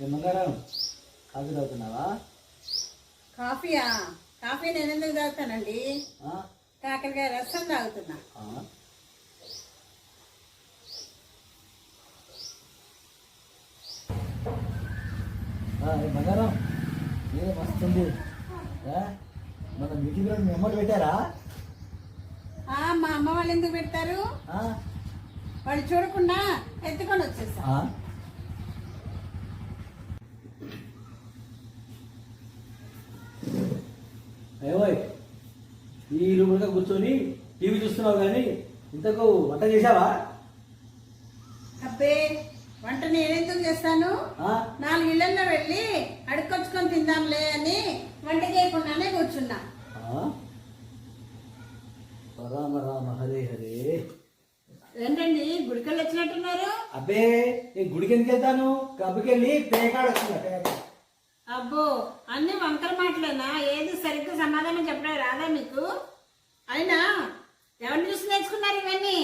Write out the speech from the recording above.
ఏమంగారం coffee తాగుతున్నావా? కాఫీయా? Coffee నేను ఎందుకు తాగుతానండి, కాకరకాయ రసం తాగుతున్నా. బంగారం ఏ మస్తుంది. మన మీటింగ్ మీ అమ్మలు పెట్టారా? మా అమ్మ వాళ్ళు ఎందుకు పెడతారు? వాళ్ళు చూడకుండా ఎత్తుకొని వచ్చేసా. ఏమోయ్ ఈ రూమ్గా కూర్చొని టీవీ చూస్తున్నావు కానీ ఇంతకు వంట చేసావా? అబ్బే, వంట నేనెందుకు చేస్తాను? 4 ఇళ్లలో వెళ్ళి అడుక్కొచ్చుకొని తిందాంలే అని వంట చేయకుండానే కూర్చున్నా. రామ రామ హరే హరే. ఏంటండి గుడికెళ్ళి వచ్చినట్టున్నారు? అబ్బే నేను గుడికి ఎందుకు వెళ్తాను, కబ్బుకెళ్ళి పేకాడు వస్తున్నా. అబ్బో, అన్ని వంకర మాటలేనా? ఏది సరిగ్గా సమాధానం చెప్పడం రాదా మీకు? అయినా ఎవరిని చూసి నేర్చుకున్నారు ఇవన్నీ?